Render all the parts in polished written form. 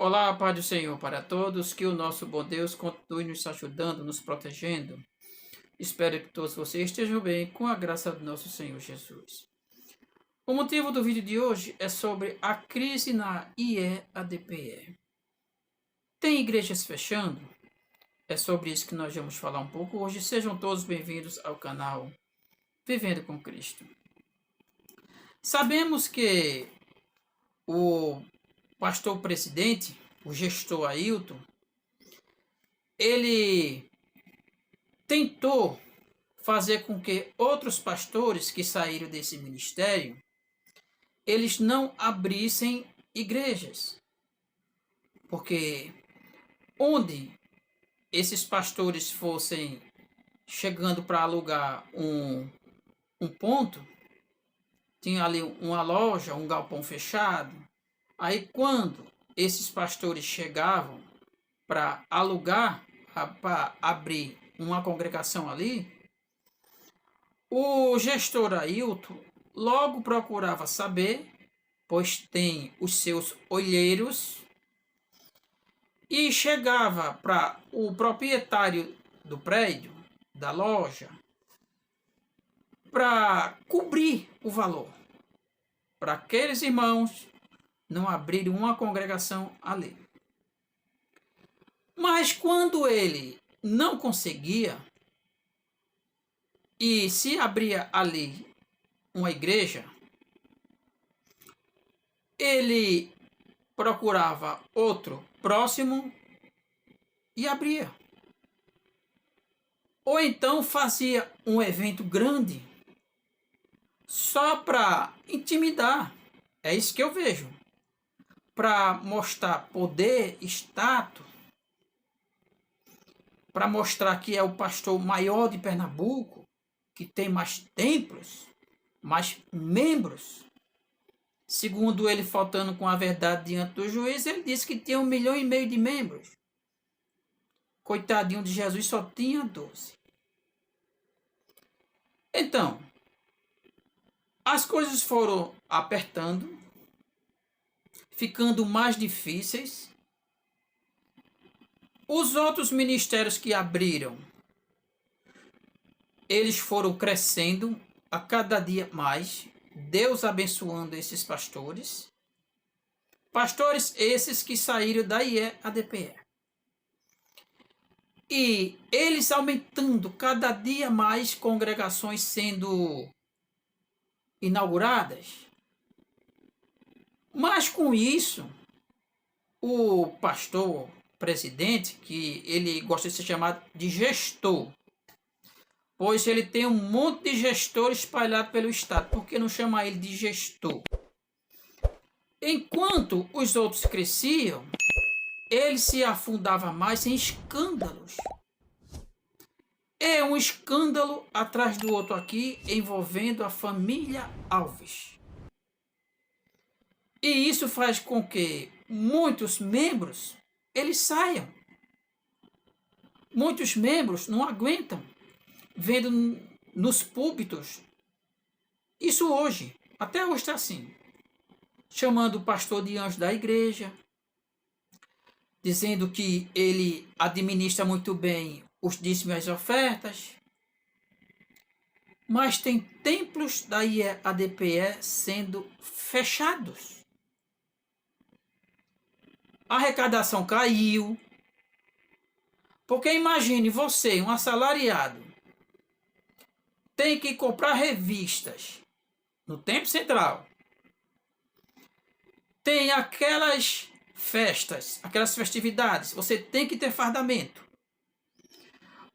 Olá, Pai do Senhor para todos, que o nosso bom Deus continue nos ajudando, nos protegendo. Espero que todos vocês estejam bem, com a graça do nosso Senhor Jesus. O motivo do vídeo de hoje é sobre a crise na IEADPE. Tem igrejas fechando? É sobre isso que nós vamos falar um pouco hoje. Sejam todos bem-vindos ao canal Vivendo com Cristo. Sabemos que o pastor presidente, o gestor Ailton, ele tentou fazer com que outros pastores que saíram desse ministério, eles não abrissem igrejas. Porque onde esses pastores fossem chegando para alugar um ponto, tinha ali uma loja, um galpão fechado. Aí quando esses pastores chegavam para alugar, para abrir uma congregação ali, o gestor Ailton logo procurava saber, pois tem os seus olheiros, e chegava para o proprietário do prédio, da loja, para cobrir o valor, para aqueles irmãos não abrirem uma congregação ali. Mas quando ele não conseguia, e se abria ali uma igreja, ele procurava outro próximo e abria. Ou então fazia um evento grande só para intimidar. É isso que eu vejo. Para mostrar poder, status, para mostrar que é o pastor maior de Pernambuco, que tem mais templos, mais membros. Segundo ele, faltando com a verdade diante do juiz, ele disse que tinha 1,5 milhão de membros. Coitadinho de Jesus, só tinha 12. Então, as coisas foram apertando, ficando mais difíceis. Os outros ministérios que abriram, eles foram crescendo a cada dia mais, Deus abençoando esses pastores. Pastores esses que saíram da IEADPE. E eles aumentando cada dia mais, congregações sendo inauguradas. Mas com isso, o pastor presidente, que ele gosta de ser chamado de gestor, pois ele tem um monte de gestor espalhado pelo estado, por que não chamar ele de gestor? Enquanto os outros cresciam, ele se afundava mais em escândalos. É um escândalo atrás do outro aqui, envolvendo a família Alves. E isso faz com que muitos membros, eles saiam. Muitos membros não aguentam, vendo nos púlpitos, isso hoje, até hoje está assim, chamando o pastor de anjo da igreja, dizendo que ele administra muito bem os dízimos e as ofertas, mas tem templos da IEADPE sendo fechados. A arrecadação caiu, porque imagine você, um assalariado, tem que comprar revistas no Tempo Central, tem aquelas festas, aquelas festividades, você tem que ter fardamento.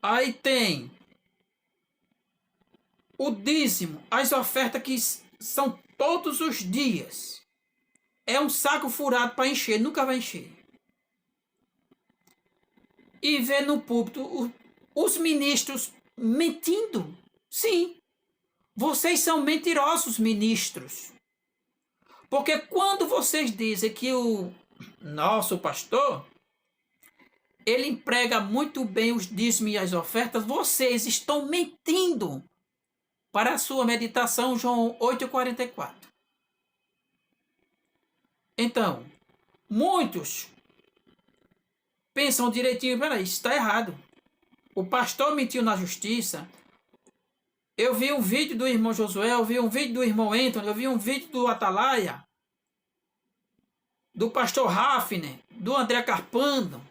Aí tem o dízimo, as ofertas que são todos os dias. É um saco furado para encher, nunca vai encher. E vê no púlpito os ministros mentindo. Sim, vocês são mentirosos, ministros. Porque quando vocês dizem que o nosso pastor, ele emprega muito bem os dízimos e as ofertas, vocês estão mentindo para a sua meditação, João 8,44. Então, muitos pensam direitinho, peraí, isso está errado. O pastor mentiu na justiça. Eu vi um vídeo do irmão Josué, eu vi um vídeo do irmão Anthony, eu vi um vídeo do Atalaia, do pastor Hafner, do André Carpando,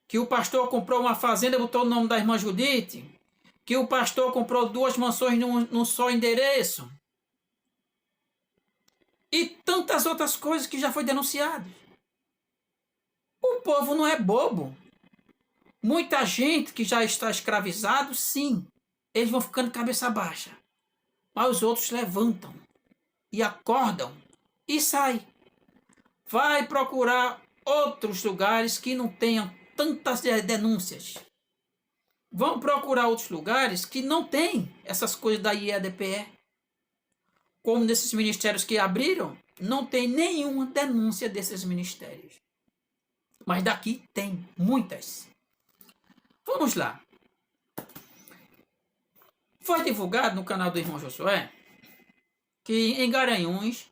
que o pastor comprou uma fazenda e botou o nome da irmã Judite, que o pastor comprou 2 mansões num só endereço, e tantas outras coisas que já foi denunciado. O povo não é bobo. Muita gente que já está escravizado, sim, eles vão ficando cabeça baixa. Mas os outros levantam e acordam e saem. Vai procurar outros lugares que não tenham tantas denúncias. Vão procurar outros lugares que não tem essas coisas da IEDPE. Como nesses ministérios que abriram, não tem nenhuma denúncia desses ministérios. Mas daqui tem muitas. Vamos lá. Foi divulgado no canal do irmão Josué que em Garanhuns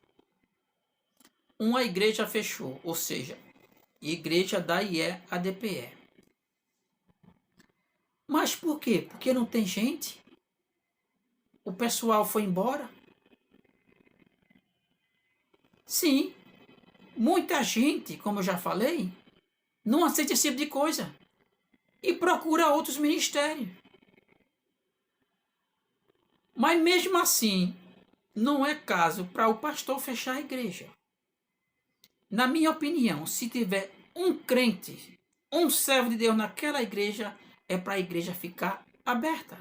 uma igreja fechou, ou seja, igreja da IEDPE. Mas por quê? Porque não tem gente? O pessoal foi embora? Sim, muita gente, como eu já falei, não aceita esse tipo de coisa e procura outros ministérios. Mas mesmo assim, não é caso para o pastor fechar a igreja. Na minha opinião, se tiver um crente, um servo de Deus naquela igreja, é para a igreja ficar aberta.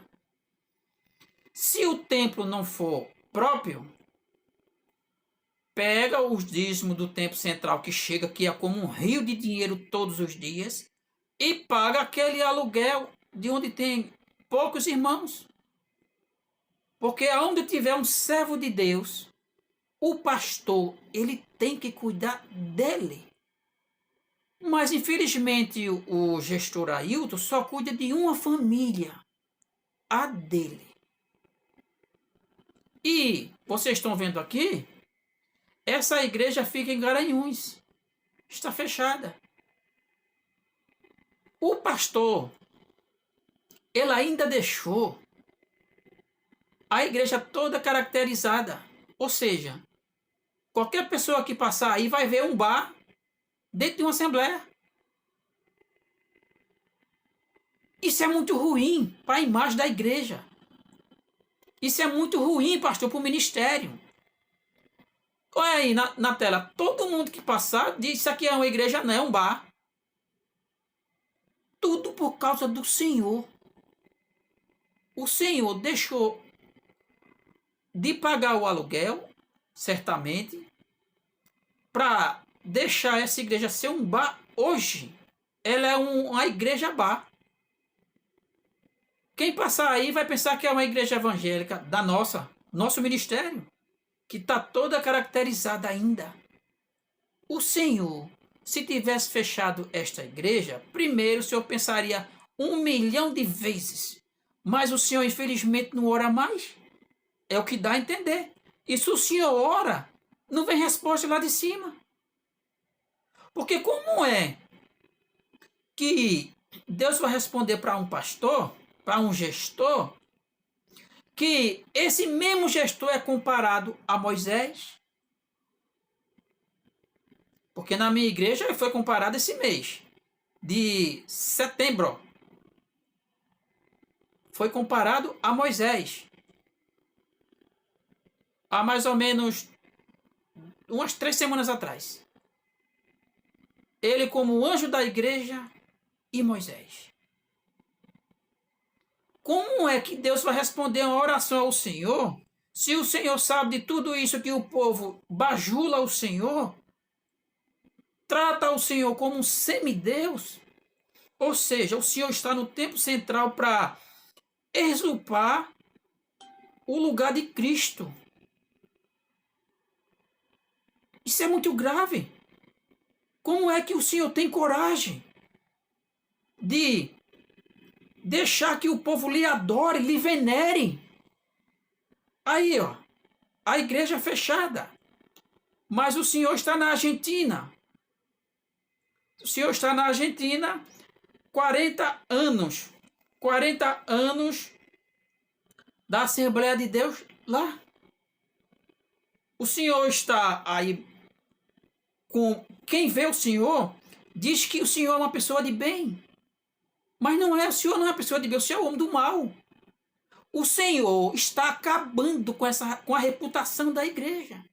Se o templo não for próprio, pega os dízimos do templo central que chega aqui é como um rio de dinheiro todos os dias e paga aquele aluguel de onde tem poucos irmãos. Porque aonde tiver um servo de Deus, o pastor, ele tem que cuidar dele. Mas infelizmente o gestor Ailton só cuida de uma família, a dele. E vocês estão vendo aqui, essa igreja fica em Garanhuns, está fechada. O pastor, ele ainda deixou a igreja toda caracterizada, ou seja, qualquer pessoa que passar aí vai ver um bar dentro de uma assembleia. Isso é muito ruim para a imagem da igreja. Isso é muito ruim, pastor, para o ministério. Olha aí na tela, todo mundo que passar diz que isso aqui é uma igreja, não é um bar. Tudo por causa do Senhor. O Senhor deixou de pagar o aluguel, certamente, para deixar essa igreja ser um bar. Hoje, ela é uma igreja bar. Quem passar aí vai pensar que é uma igreja evangélica da nosso ministério, que está toda caracterizada ainda. O Senhor, se tivesse fechado esta igreja, primeiro o Senhor pensaria 1.000.000 de vezes. Mas o Senhor, infelizmente, não ora mais. É o que dá a entender. E se o Senhor ora, não vem resposta lá de cima. Porque como é que Deus vai responder para um pastor, para um gestor, que esse mesmo gestor é comparado a Moisés? Porque na minha igreja ele foi comparado esse mês, de setembro. Foi comparado a Moisés. Há mais ou menos umas 3 semanas atrás. Ele como anjo da igreja e Moisés. Como é que Deus vai responder uma oração ao Senhor, se o Senhor sabe de tudo isso que o povo bajula o Senhor, trata o Senhor como um semideus? Ou seja, o Senhor está no tempo central para usurpar o lugar de Cristo. Isso é muito grave. Como é que o Senhor tem coragem de deixar que o povo lhe adore, lhe venere? Aí, ó, a igreja fechada. Mas o Senhor está na Argentina. O senhor está na Argentina, 40 anos. 40 anos da Assembleia de Deus lá. O senhor está aí com... Quem vê o senhor diz que o senhor é uma pessoa de bem. Mas não é, o senhor não é uma pessoa de bem, o senhor é o homem do mal. O senhor está acabando com a reputação da igreja.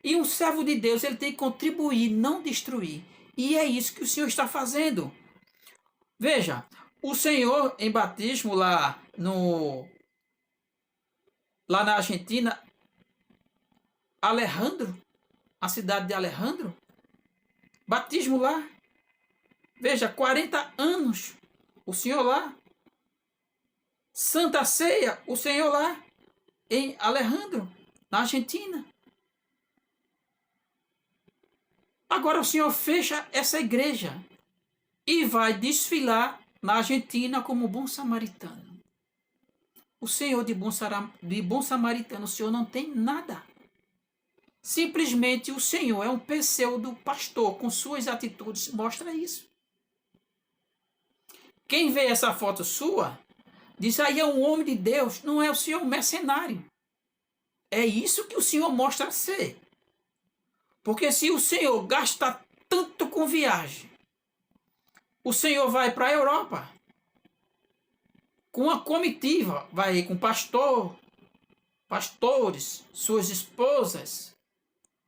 E um servo de Deus, ele tem que contribuir, não destruir. E é isso que o senhor está fazendo. Veja, o senhor em batismo lá na Argentina, Alejandro, a cidade de Alejandro, batismo lá. Veja, 40 anos, o senhor lá. Santa Ceia, o senhor lá em Alejandro, na Argentina. Agora o senhor fecha essa igreja e vai desfilar na Argentina como bom samaritano. O senhor de bom samaritano, o senhor não tem nada. Simplesmente o senhor é um pseudo pastor, com suas atitudes mostra isso. Quem vê essa foto sua, diz aí é um homem de Deus, não é o senhor um mercenário. É isso que o senhor mostra ser. Porque se o senhor gasta tanto com viagem, o senhor vai para a Europa com uma comitiva, vai com pastores, suas esposas,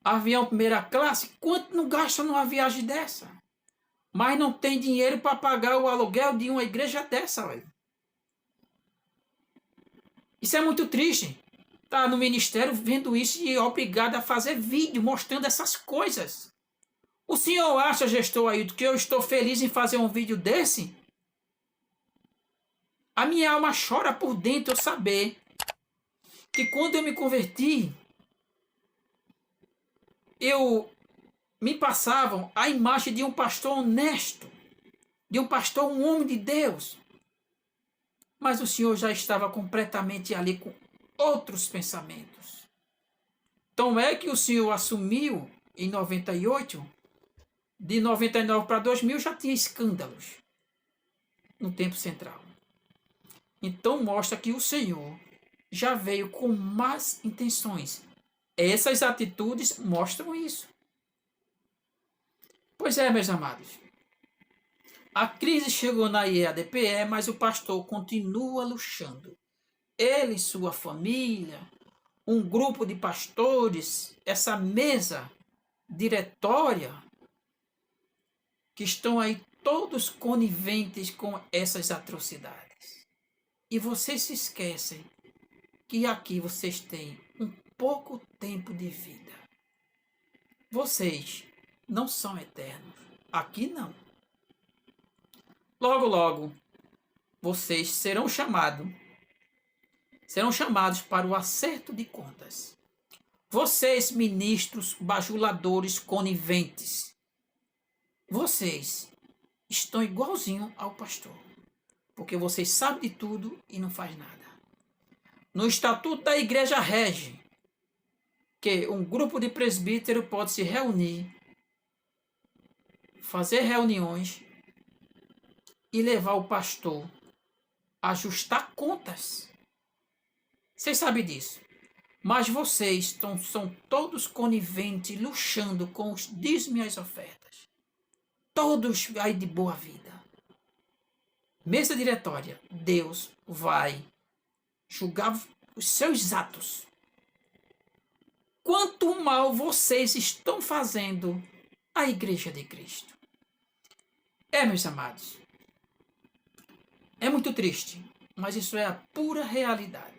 avião primeira classe, quanto não gasta numa viagem dessa? Mas não tem dinheiro para pagar o aluguel de uma igreja dessa, velho. Isso é muito triste. Tá no ministério vendo isso e é obrigado a fazer vídeo mostrando essas coisas. O senhor acha, gestor Ailton, que eu estou feliz em fazer um vídeo desse? A minha alma chora por dentro eu saber que quando eu me converti, me passavam a imagem de um pastor honesto, de um pastor, um homem de Deus. Mas o senhor já estava completamente ali com outros pensamentos. Então é que o senhor assumiu em 98, de 99 para 2000 já tinha escândalos no tempo central. Então mostra que o senhor já veio com más intenções. Essas atitudes mostram isso. Pois é, meus amados. A crise chegou na IADPE, mas o pastor continua luxando. Ele e sua família, um grupo de pastores, essa mesa diretória, que estão aí todos coniventes com essas atrocidades. E vocês se esquecem que aqui vocês têm um pouco tempo de vida. Vocês não são eternos. Aqui não. Logo, logo, vocês serão chamados para o acerto de contas. Vocês, ministros, bajuladores, coniventes, vocês estão igualzinho ao pastor, porque vocês sabem de tudo e não faz nada. No estatuto da igreja rege que um grupo de presbítero pode se reunir, fazer reuniões e levar o pastor a ajustar contas. Vocês sabem disso. Mas vocês são todos coniventes, luxando com os dízimos e as ofertas. Todos aí de boa vida. Mesa diretória, Deus vai julgar os seus atos. Quanto mal vocês estão fazendo à Igreja de Cristo. Meus amados, é muito triste, mas isso é a pura realidade.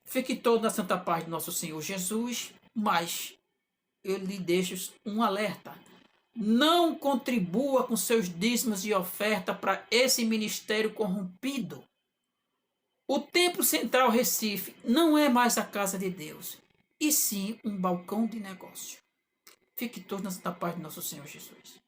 Fique todo na santa paz do nosso Senhor Jesus, mas eu lhe deixo um alerta. Não contribua com seus dízimos e oferta para esse ministério corrompido. O Templo Central Recife não é mais a casa de Deus, e sim um balcão de negócio. Fique todo na santa paz do nosso Senhor Jesus.